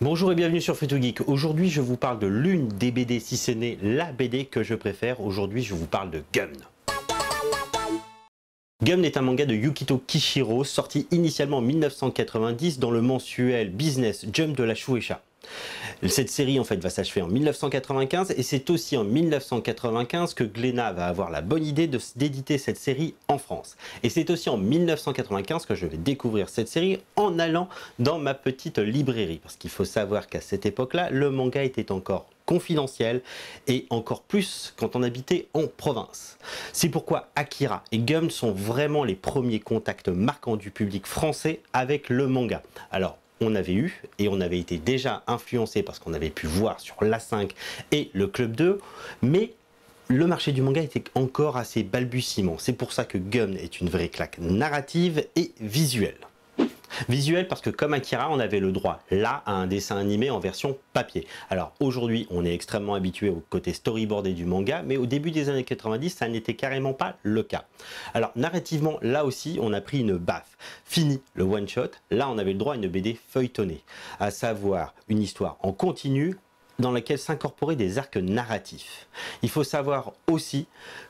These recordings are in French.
Bonjour et bienvenue sur Free2Geek. Aujourd'hui, je vous parle de l'une des BD, si ce n'est la BD que je préfère. Aujourd'hui, je vous parle de Gun. Gun est un manga de Yukito Kishiro, sorti initialement en 1990 dans le mensuel Business Jump de la Shueisha. Cette série en fait va s'achever en 1995 et c'est aussi en 1995 que Glénat va avoir la bonne idée d'éditer cette série en France. Et c'est aussi en 1995 que je vais découvrir cette série en allant dans ma petite librairie. Parce qu'il faut savoir qu'à cette époque-là, le manga était encore confidentiel et encore plus quand on habitait en province. C'est pourquoi Akira et Gun sont vraiment les premiers contacts marquants du public français avec le manga. Alors, on avait eu et on avait été déjà influencé parce qu'on avait pu voir sur l'A5 et le Club 2, mais le marché du manga était encore assez balbutiement. C'est pour ça que Gun est une vraie claque narrative et visuelle. Visuel parce que comme Akira, on avait le droit là à un dessin animé en version papier. Alors aujourd'hui, on est extrêmement habitué au côté storyboardé du manga, mais au début des années 90, ça n'était carrément pas le cas. Alors narrativement, là aussi, on a pris une baffe. Fini le one-shot, là on avait le droit à une BD feuilletonnée, à savoir une histoire en continu dans laquelle s'incorporaient des arcs narratifs. Il faut savoir aussi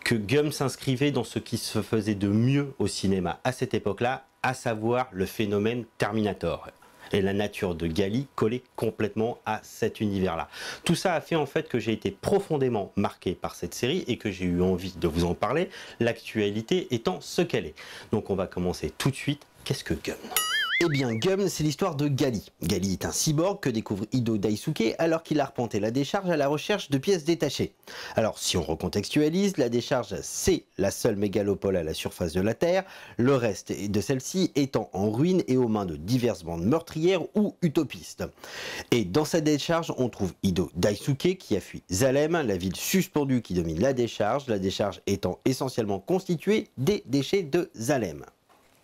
que Gun s'inscrivait dans ce qui se faisait de mieux au cinéma à cette époque-là, à savoir le phénomène Terminator. Et la nature de Gali collait complètement à cet univers-là. Tout ça a fait en fait que j'ai été profondément marqué par cette série et que j'ai eu envie de vous en parler, l'actualité étant ce qu'elle est. Donc on va commencer tout de suite. Qu'est-ce que Gun ? Eh bien, Gun, c'est l'histoire de Gali. Gali est un cyborg que découvre Ido Daisuke alors qu'il arpentait la décharge à la recherche de pièces détachées. Alors, si on recontextualise, la décharge, c'est la seule mégalopole à la surface de la Terre, le reste de celle-ci étant en ruine et aux mains de diverses bandes meurtrières ou utopistes. Et dans cette décharge, on trouve Ido Daisuke qui a fui Zalem, la ville suspendue qui domine la décharge étant essentiellement constituée des déchets de Zalem.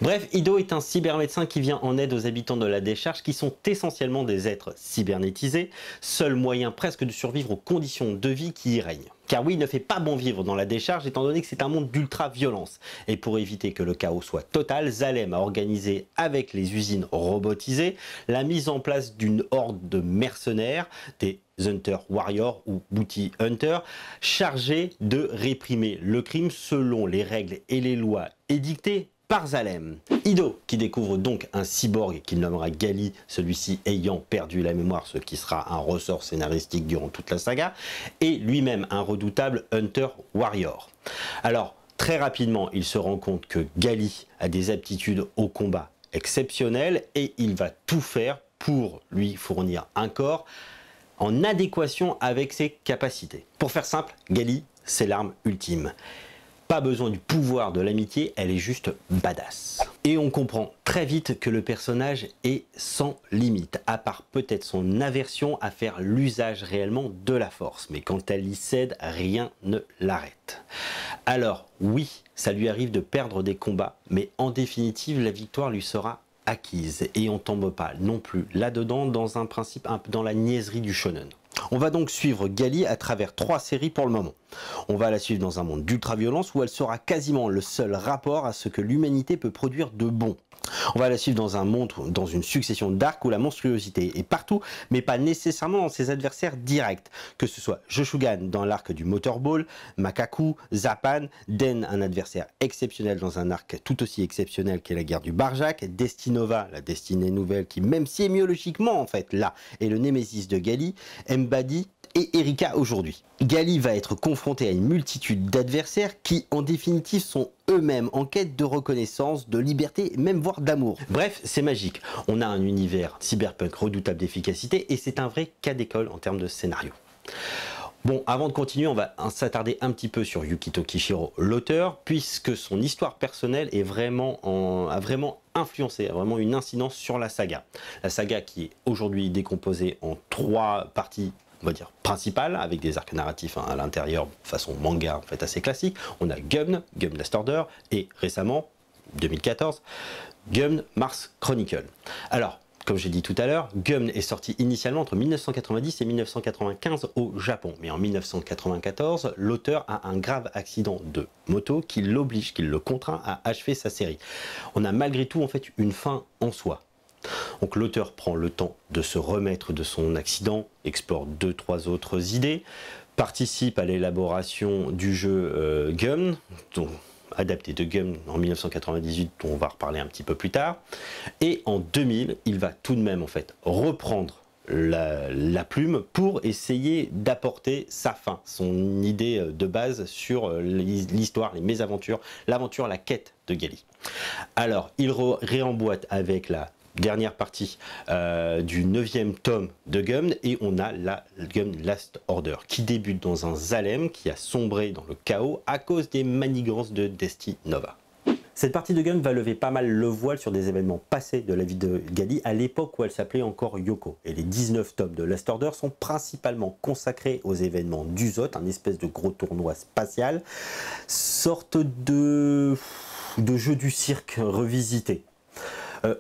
Bref, Ido est un cybermédecin qui vient en aide aux habitants de la décharge qui sont essentiellement des êtres cybernétisés, seul moyen presque de survivre aux conditions de vie qui y règnent. Car oui, il ne fait pas bon vivre dans la décharge étant donné que c'est un monde d'ultra-violence. Et pour éviter que le chaos soit total, Zalem a organisé avec les usines robotisées la mise en place d'une horde de mercenaires, des Hunter Warriors ou Bounty Hunter, chargés de réprimer le crime selon les règles et les lois édictées par Zalem. Ido, qui découvre donc un cyborg qu'il nommera Gali, celui-ci ayant perdu la mémoire, ce qui sera un ressort scénaristique durant toute la saga, et lui-même un redoutable Hunter Warrior. Alors, très rapidement, il se rend compte que Gali a des aptitudes au combat exceptionnelles et il va tout faire pour lui fournir un corps en adéquation avec ses capacités. Pour faire simple, Gali, c'est l'arme ultime. Pas besoin du pouvoir de l'amitié, elle est juste badass. Et on comprend très vite que le personnage est sans limite, à part peut-être son aversion à faire l'usage réellement de la force. Mais quand elle y cède, rien ne l'arrête. Alors oui, ça lui arrive de perdre des combats, mais en définitive, la victoire lui sera acquise. Et on tombe pas non plus là-dedans dans un principe un peu dans la niaiserie du shonen. On va donc suivre Gali à travers 3 séries pour le moment. On va la suivre dans un monde d'ultra-violence où elle sera quasiment le seul rapport à ce que l'humanité peut produire de bon. On va la suivre dans un monde, dans une succession d'arcs où la monstruosité est partout, mais pas nécessairement dans ses adversaires directs. Que ce soit Joshugan dans l'arc du Motorball, Makaku, Zapan, Den, un adversaire exceptionnel dans un arc tout aussi exceptionnel qu'est la guerre du Barjac, Destinova, la destinée nouvelle qui, même sémiologiquement en fait, là, est le némésis de Gali, Mbadi et Erika aujourd'hui. Gali va être confronté à une multitude d'adversaires qui, en définitive, sont eux-mêmes en quête de reconnaissance, de liberté, même voire d'amour. Bref, c'est magique. On a un univers cyberpunk redoutable d'efficacité et c'est un vrai cas d'école en termes de scénario. Bon, avant de continuer, on va s'attarder un petit peu sur Yukito Kishiro, l'auteur, puisque son histoire personnelle est a vraiment influencé, a vraiment une incidence sur la saga. La saga qui est aujourd'hui décomposée en 3 parties, on va dire principale, avec des arcs narratifs à l'intérieur, façon manga en fait assez classique. On a Gun Last Order et récemment, 2014, Gun Mars Chronicle. Alors, comme j'ai dit tout à l'heure, Gun est sorti initialement entre 1990 et 1995 au Japon. Mais en 1994, l'auteur a un grave accident de moto qui l'oblige, qui le contraint à achever sa série. On a malgré tout en fait une fin en soi. Donc l'auteur prend le temps de se remettre de son accident, explore 2-3 autres idées, participe à l'élaboration du jeu Gum, adapté de Gum en 1998, dont on va reparler un petit peu plus tard. Et en 2000, il va tout de même en fait reprendre la plume pour essayer d'apporter sa fin, son idée de base sur l'histoire, les mésaventures, l'aventure, la quête de Gali. Alors, il réemboîte avec la dernière partie du 9e tome de Gum, et on a la Gum Last Order qui débute dans un Zalem qui a sombré dans le chaos à cause des manigances de Destinova. Cette partie de Gum va lever pas mal le voile sur des événements passés de la vie de Gali à l'époque où elle s'appelait encore Yoko. Et les 19 tomes de Last Order sont principalement consacrés aux événements d'Uzot, un espèce de gros tournoi spatial, sorte de jeu du cirque revisité.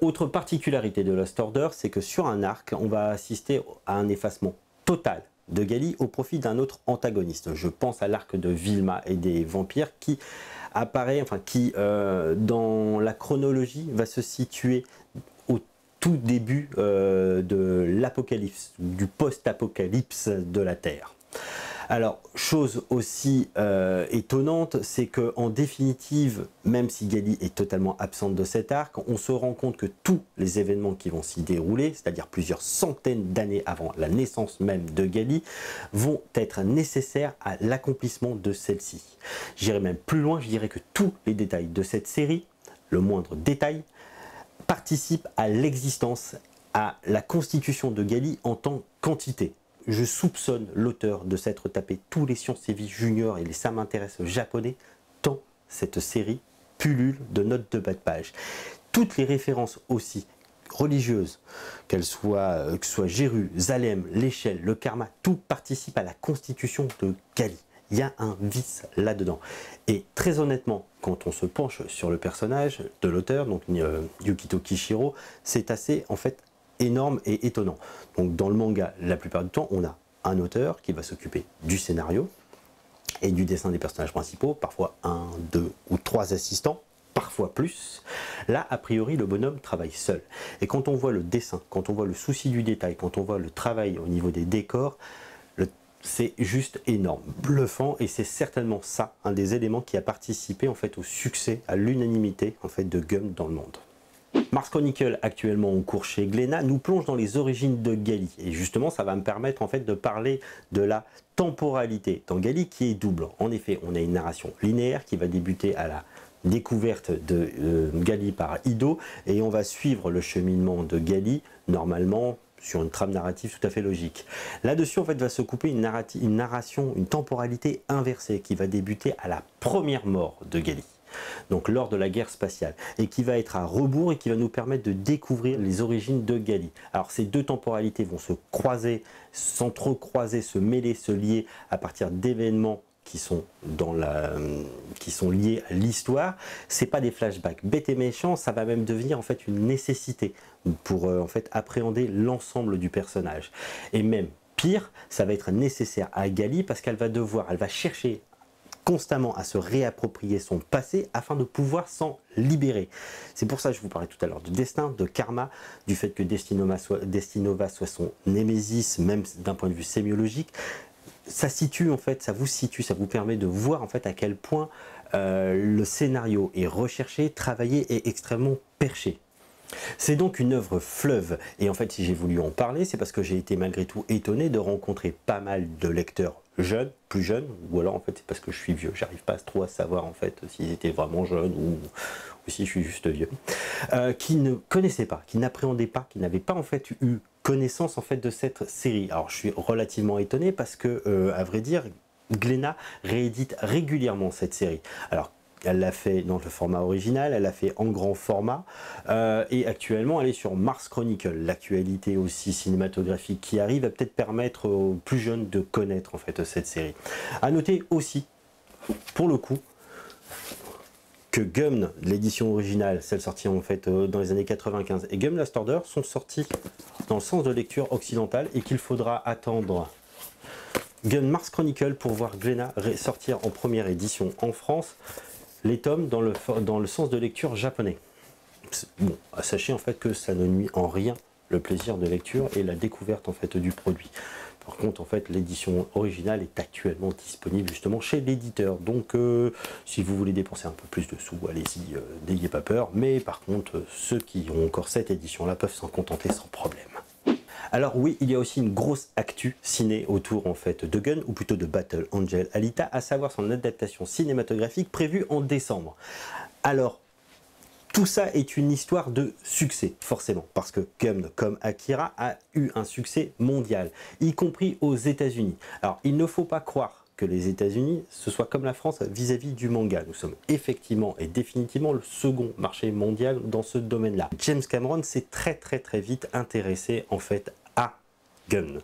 Autre particularité de Last Order, c'est que sur un arc, on va assister à un effacement total de Gali au profit d'un autre antagoniste. Je pense à l'arc de Vilma et des vampires qui apparaît, enfin qui dans la chronologie va se situer au tout début de l'apocalypse, du post-apocalypse de la Terre. Alors, chose aussi étonnante, c'est que en définitive, même si Gali est totalement absente de cet arc, on se rend compte que tous les événements qui vont s'y dérouler, c'est-à-dire plusieurs centaines d'années avant la naissance même de Gali, vont être nécessaires à l'accomplissement de celle-ci. J'irai même plus loin, je dirais que tous les détails de cette série, le moindre détail, participent à l'existence, à la constitution de Gali en tant qu'entité. Je soupçonne l'auteur de s'être tapé tous les Sciences et Vie juniors et les Ça m'intéresse japonais, tant cette série pullule de notes de bas de page. Toutes les références aussi religieuses, que ce soit Geru, Zalem, l'échelle, le karma, tout participe à la constitution de Gali. Il y a un vice là-dedans. Et très honnêtement, quand on se penche sur le personnage de l'auteur, donc Yukito Kishiro, c'est assez en fait énorme et étonnant. Donc dans le manga, la plupart du temps, on a un auteur qui va s'occuper du scénario et du dessin des personnages principaux, parfois 1, 2 ou 3 assistants, parfois plus. Là, a priori, le bonhomme travaille seul. Et quand on voit le dessin, quand on voit le souci du détail, quand on voit le travail au niveau des décors, c'est juste énorme, bluffant, et c'est certainement ça, un des éléments qui a participé en fait au succès, à l'unanimité en fait de Gum dans le monde. Mars Chronicle, actuellement en cours chez Glénat, nous plonge dans les origines de Gali. Et justement, ça va me permettre en fait de parler de la temporalité dans Gali qui est double. En effet, on a une narration linéaire qui va débuter à la découverte de Gali par Ido, et on va suivre le cheminement de Gali, normalement, sur une trame narrative tout à fait logique. Là-dessus, en fait, va se couper une narration, une temporalité inversée qui va débuter à la première mort de Gali, donc lors de la guerre spatiale, et qui va être à rebours et qui va nous permettre de découvrir les origines de Gali. Alors ces deux temporalités vont se croiser, s'entrecroiser, se mêler, se lier à partir d'événements qui sont liés à l'histoire. C'est pas des flashbacks bêtes et méchants, ça va même devenir en fait une nécessité pour en fait appréhender l'ensemble du personnage. Et même pire, ça va être nécessaire à Gali parce qu'elle va chercher constamment à se réapproprier son passé afin de pouvoir s'en libérer. C'est pour ça que je vous parlais tout à l'heure de destin, de karma, du fait que Destinova soit son némésis, même d'un point de vue sémiologique. Ça situe en fait, ça vous permet de voir en fait à quel point le scénario est recherché, travaillé et extrêmement perché. C'est donc une œuvre fleuve, et en fait si j'ai voulu en parler, c'est parce que j'ai été malgré tout étonné de rencontrer pas mal de lecteurs jeunes, plus jeunes, ou alors en fait c'est parce que je suis vieux, j'arrive pas trop à savoir en fait s'ils étaient vraiment jeunes ou si je suis juste vieux, qui ne connaissaient pas, qui n'appréhendaient pas, qui n'avaient pas en fait eu connaissance en fait de cette série. Alors je suis relativement étonné parce que à vrai dire, Glénat réédite régulièrement cette série. Alors elle l'a fait dans le format original, elle l'a fait en grand format, et actuellement elle est sur Mars Chronicle. L'actualité aussi cinématographique qui arrive va peut-être permettre aux plus jeunes de connaître en fait cette série. À noter aussi, pour le coup, que Gum, l'édition originale, celle sortie en fait dans les années 95, et Gum Last Order sont sortis dans le sens de lecture occidental, et qu'il faudra attendre Gum Mars Chronicle pour voir Glénat sortir en première édition en France les tomes dans le sens de lecture japonais. bon, sachez en fait que ça ne nuit en rien le plaisir de lecture et la découverte en fait du produit. Par contre, en fait, l'édition originale est actuellement disponible justement chez l'éditeur. Donc, si vous voulez dépenser un peu plus de sous, allez-y, n'ayez pas peur. Mais par contre, ceux qui ont encore cette édition-là peuvent s'en contenter sans problème. Alors oui, il y a aussi une grosse actu ciné autour en fait de Gun, ou plutôt de Battle Angel Alita, à savoir son adaptation cinématographique prévue en décembre. Alors, tout ça est une histoire de succès, forcément, parce que Gun, comme Akira, a eu un succès mondial, y compris aux États-Unis. Alors, il ne faut pas croire que les États-Unis, ce soit comme la France vis-à-vis du manga. Nous sommes effectivement et définitivement le second marché mondial dans ce domaine-là. James Cameron s'est très vite intéressé en fait à Gun,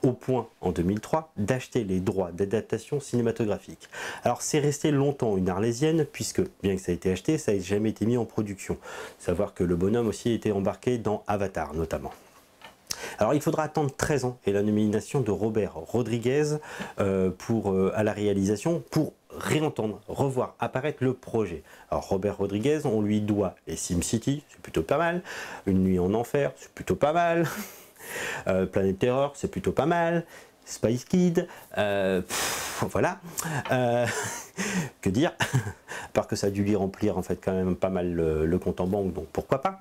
au point en 2003 d'acheter les droits d'adaptation cinématographique. Alors c'est resté longtemps une arlésienne puisque bien que ça ait été acheté, ça n'a jamais été mis en production. Savoir que le bonhomme aussi était embarqué dans Avatar notamment. Alors il faudra attendre 13 ans et la nomination de Robert Rodriguez à la réalisation pour réentendre, revoir apparaître le projet. Alors Robert Rodriguez, on lui doit les SimCity, c'est plutôt pas mal, Une nuit en enfer, c'est plutôt pas mal, Planète Terreur, c'est plutôt pas mal, Spice Kid, voilà, que dire, à part que ça a dû lui remplir en fait quand même pas mal le compte en banque, donc pourquoi pas.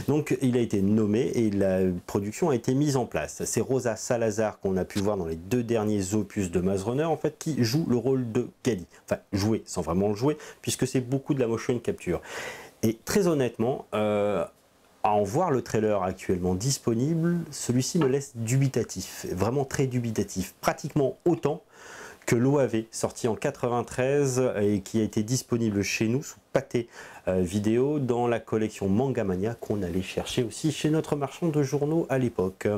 Donc il a été nommé et la production a été mise en place. C'est Rosa Salazar qu'on a pu voir dans les 2 derniers opus de Maze Runner en fait qui joue le rôle de Gali, enfin jouer sans vraiment le jouer puisque c'est beaucoup de la motion capture. Et très honnêtement, à en voir le trailer actuellement disponible, celui-ci me laisse dubitatif, vraiment très dubitatif, pratiquement autant que l'OAV, sorti en 93 et qui a été disponible chez nous sous Pathé Vidéo dans la collection Mangamania qu'on allait chercher aussi chez notre marchand de journaux à l'époque.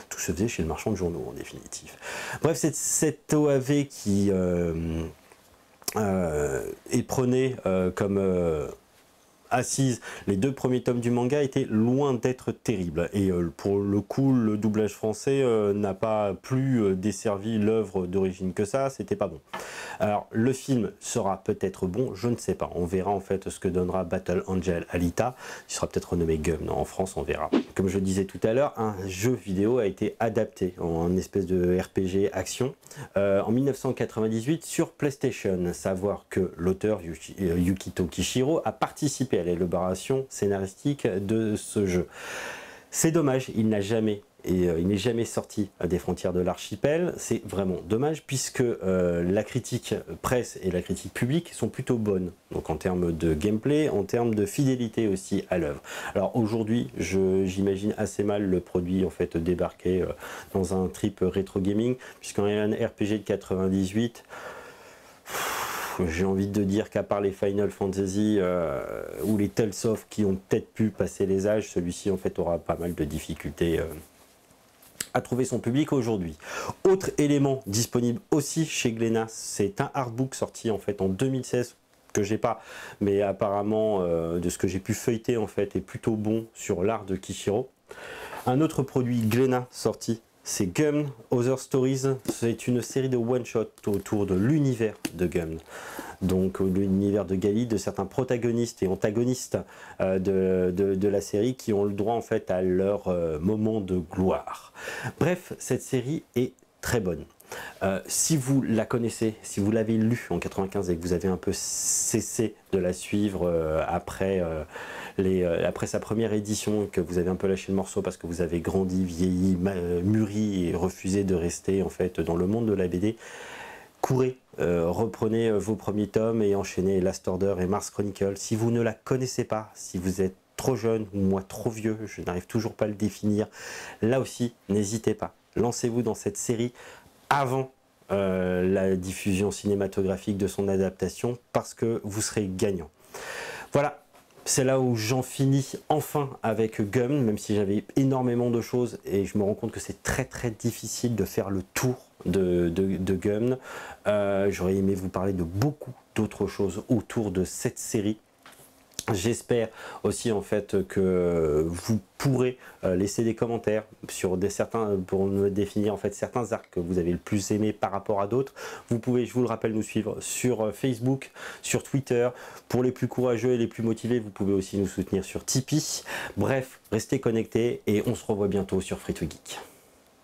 Tout se faisait chez le marchand de journaux en définitive. Bref, c'est cette OAV qui est prônée comme assise, les 2 premiers tomes du manga étaient loin d'être terribles et pour le coup le doublage français n'a pas plus desservi l'œuvre d'origine que ça, c'était pas bon. Alors le film sera peut-être bon, je ne sais pas, on verra en fait ce que donnera Battle Angel Alita, il sera peut-être renommé Gun, en France on verra. Comme je disais tout à l'heure, un jeu vidéo a été adapté en espèce de RPG action en 1998 sur PlayStation, savoir que l'auteur Yukito Kishiro a participé à l'élaboration scénaristique de ce jeu. C'est dommage, il n'est jamais sorti des frontières de l'archipel. C'est vraiment dommage puisque la critique presse et la critique publique sont plutôt bonnes. Donc en termes de gameplay, en termes de fidélité aussi à l'œuvre. Alors aujourd'hui, j'imagine assez mal le produit en fait débarquer dans un trip rétro gaming, puisqu'en un RPG de 98. J'ai envie de dire qu'à part les Final Fantasy ou les Tales of qui ont peut-être pu passer les âges, celui-ci en fait aura pas mal de difficultés à trouver son public aujourd'hui. Autre élément disponible aussi chez Glénat, c'est un artbook sorti en fait en 2016 que j'ai pas, mais apparemment de ce que j'ai pu feuilleter en fait est plutôt bon sur l'art de Kishiro. Un autre produit Glénat sorti, c'est Gun Other Stories. C'est une série de one-shot autour de l'univers de Gun. Donc l'univers de Gali, de certains protagonistes et antagonistes de la série qui ont le droit en fait à leur moment de gloire. Bref, cette série est très bonne. Si vous la connaissez, si vous l'avez lue en 95 et que vous avez un peu cessé de la suivre après sa première édition, que vous avez un peu lâché le morceau parce que vous avez grandi, vieilli, mûri et refusé de rester en fait dans le monde de la BD, courez, reprenez vos premiers tomes et enchaînez Last Order et Mars Chronicle. Si vous ne la connaissez pas, si vous êtes trop jeune ou moi trop vieux, je n'arrive toujours pas à le définir, là aussi n'hésitez pas, lancez-vous dans cette série avant la diffusion cinématographique de son adaptation parce que vous serez gagnant. Voilà, c'est là où j'en finis enfin avec Gun, même si j'avais énormément de choses et je me rends compte que c'est très difficile de faire le tour de Gun. J'aurais aimé vous parler de beaucoup d'autres choses autour de cette série. J'espère aussi en fait que vous pourrez laisser des commentaires sur certains pour me définir en fait certains arcs que vous avez le plus aimé par rapport à d'autres. Vous pouvez, je vous le rappelle, nous suivre sur Facebook, sur Twitter. Pour les plus courageux et les plus motivés, vous pouvez aussi nous soutenir sur Tipeee. Bref, restez connectés et on se revoit bientôt sur Free2Geek.